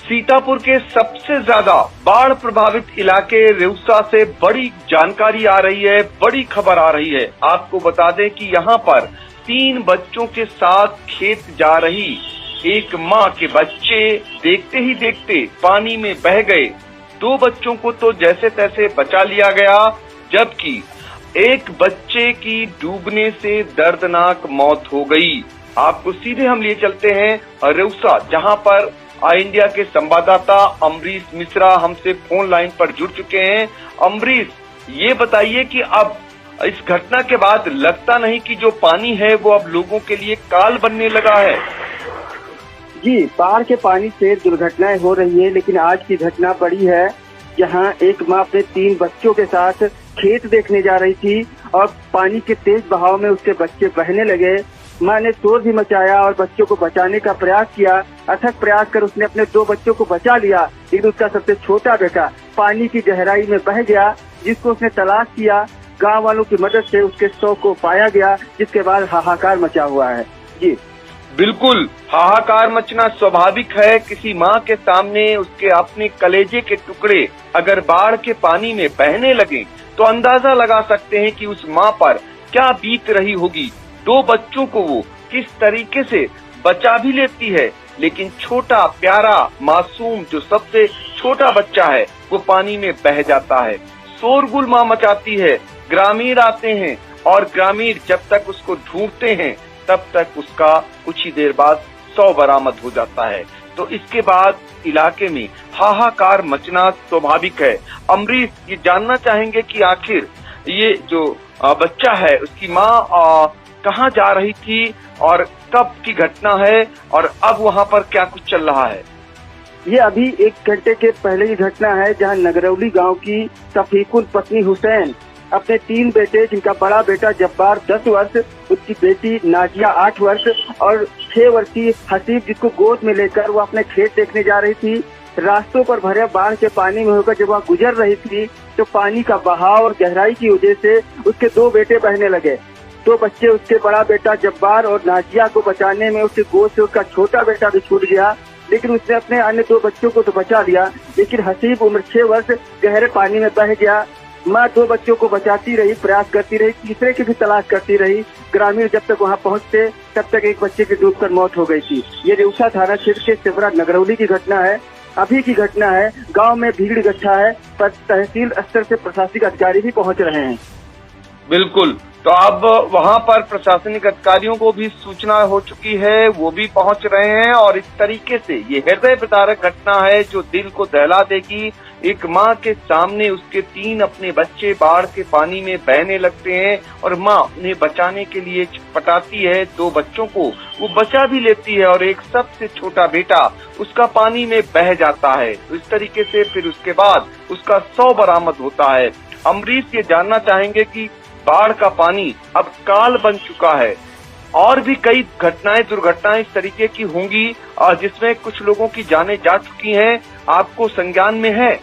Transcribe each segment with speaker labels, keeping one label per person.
Speaker 1: सीतापुर के सबसे ज्यादा बाढ़ प्रभावित इलाके रेउसा से बड़ी जानकारी आ रही है, बड़ी खबर आ रही है। आपको बता दें कि यहाँ पर 3 बच्चों के साथ खेत जा रही एक माँ के बच्चे देखते ही देखते पानी में बह गए। 2 बच्चों को तो जैसे तैसे बचा लिया गया, जबकि एक बच्चे की डूबने से दर्दनाक मौत हो गई। आपको सीधे हम लिए चलते हैं रेउसा, जहां पर आई इंडिया के संवाददाता अमरीश मिश्रा हमसे फोन लाइन पर जुड़ चुके हैं। अमरीश, ये बताइए कि अब इस घटना के बाद लगता नहीं कि जो पानी है वो अब लोगों के लिए काल बनने लगा है।
Speaker 2: जी, बाढ़ के पानी से दुर्घटनाएं हो रही है, लेकिन आज की घटना बड़ी है, जहां एक माँ अपने 3 बच्चों के साथ खेत देखने जा रही थी और पानी के तेज बहाव में उसके बच्चे बहने लगे। माँ ने शोर भी मचाया और बच्चों को बचाने का प्रयास किया। अथक प्रयास कर उसने अपने 2 बच्चों को बचा लिया, लेकिन उसका सबसे छोटा बेटा पानी की गहराई में बह गया, जिसको उसने तलाश किया। गांव वालों की मदद से उसके शव को पाया गया, जिसके बाद हाहाकार मचा हुआ है। जी
Speaker 1: बिल्कुल, हाहाकार मचना स्वाभाविक है। किसी माँ के सामने उसके अपने कलेजे के टुकड़े अगर बाढ़ के पानी में बहने लगे तो अंदाजा लगा सकते हैं कि उस माँ पर क्या बीत रही होगी। 2 बच्चों को वो किस तरीके से बचा भी लेती है, लेकिन छोटा प्यारा मासूम जो सबसे छोटा बच्चा है वो पानी में बह जाता है। शोरगुल माँ मचाती है, ग्रामीण आते हैं और ग्रामीण जब तक उसको ढूंढते हैं तब तक उसका कुछ ही देर बाद शव बरामद हो जाता है। तो इसके बाद इलाके में हाहाकार मचना स्वाभाविक है। अमरीश, ये जानना चाहेंगे कि आखिर ये जो बच्चा है उसकी माँ कहाँ जा रही थी और कब की घटना है और अब वहाँ पर क्या कुछ चल रहा है?
Speaker 2: ये अभी 1 घंटे के पहले की घटना है, जहां नगरौली गांव की शफीकुल पत्नी हुसैन अपने 3 बेटे, जिनका बड़ा बेटा जब्बार 10 वर्ष, उसकी बेटी नाजिया 8 वर्ष और 6 वर्षीय हसीब, जिसको गोद में लेकर वो अपने खेत देखने जा रही थी। रास्तों पर भरे बाढ़ के पानी में होकर जब वह गुजर रही थी तो पानी का बहाव और गहराई की वजह से उसके 2 बेटे बहने लगे। 2 बच्चे, उसके बड़ा बेटा जब्बार और नाजिया को बचाने में उसके गोद से उसका छोटा बेटा भी छूट गया, लेकिन उसने अपने अन्य 2 बच्चों को तो बचा लिया, लेकिन हसीब उम्र 6 वर्ष गहरे पानी में बह गया। माँ 2 बच्चों को बचाती रही, प्रयास करती रही, तीसरे की भी तलाश करती रही। ग्रामीण जब तक वहाँ पहुँचते तब तक एक बच्चे की डूबकर मौत हो गई थी। ये रेउसा थाना क्षेत्र के सिवरा नगरौली की घटना है, अभी की घटना है। गांव में भीड़ इकट्ठा है, पर तहसील स्तर से प्रशासनिक अधिकारी भी पहुँच रहे हैं।
Speaker 1: बिल्कुल, तो अब वहाँ पर प्रशासनिक अधिकारियों को भी सूचना हो चुकी है, वो भी पहुँच रहे हैं और इस तरीके से ये हृदय विदारक घटना है जो दिल को दहला देगी। एक माँ के सामने उसके 3 अपने बच्चे बाढ़ के पानी में बहने लगते हैं और माँ उन्हें बचाने के लिए छटपटाती है। 2 बच्चों को वो बचा भी लेती है और एक सबसे छोटा बेटा उसका पानी में बह जाता है। तो इस तरीके से फिर उसके बाद उसका शव बरामद होता है। अमरीश, ये जानना चाहेंगे कि बाढ़ का पानी अब काल बन चुका है और भी कई घटनाएं, दुर्घटनाएं इस तरीके की होंगी जिसमें कुछ लोगों की जानें जा चुकी हैं, आपको संज्ञान में है?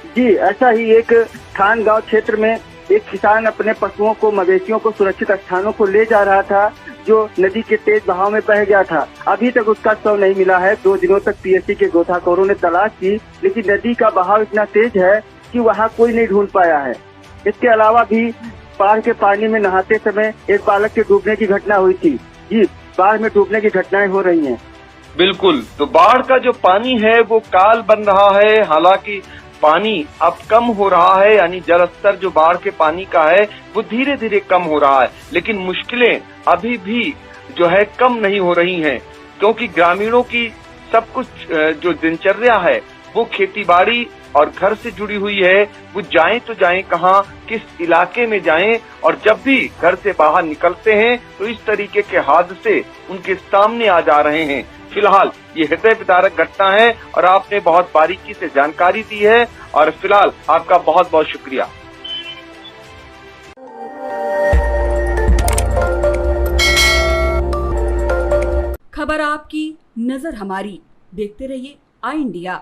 Speaker 2: जी, ऐसा ही एक खान गांव क्षेत्र में एक किसान अपने पशुओं को, मवेशियों को सुरक्षित स्थानों को ले जा रहा था, जो नदी के तेज बहाव में बह गया था। अभी तक उसका शव नहीं मिला है। 2 दिनों तक पीएचसी के गोताखोरों ने तलाश की, लेकिन नदी का बहाव इतना तेज है कि वहाँ कोई नहीं ढूंढ पाया है। इसके अलावा भी बाढ़ के पानी में नहाते समय एक बालक के डूबने की घटना हुई थी। जी, बाढ़ में डूबने की घटनाएं हो रही हैं।
Speaker 1: बिल्कुल, तो बाढ़ का जो पानी है वो काल बन रहा है। हालांकि पानी अब कम हो रहा है, यानी जल स्तर जो बाढ़ के पानी का है वो धीरे धीरे कम हो रहा है, लेकिन मुश्किलें अभी भी जो है कम नहीं हो रही हैं, क्योंकि ग्रामीणों की सब कुछ जो दिनचर्या है वो खेती बाड़ी और घर से जुड़ी हुई है। वो जाएं तो जाएं कहाँ, किस इलाके में जाएं, और जब भी घर से बाहर निकलते हैं तो इस तरीके के हादसे उनके सामने आ जा रहे हैं। फिलहाल ये हृदय विदारक घटना है और आपने बहुत बारीकी से जानकारी दी है और फिलहाल आपका बहुत बहुत शुक्रिया।
Speaker 3: खबर आपकी, नजर हमारी। देखते रहिए आई इंडिया।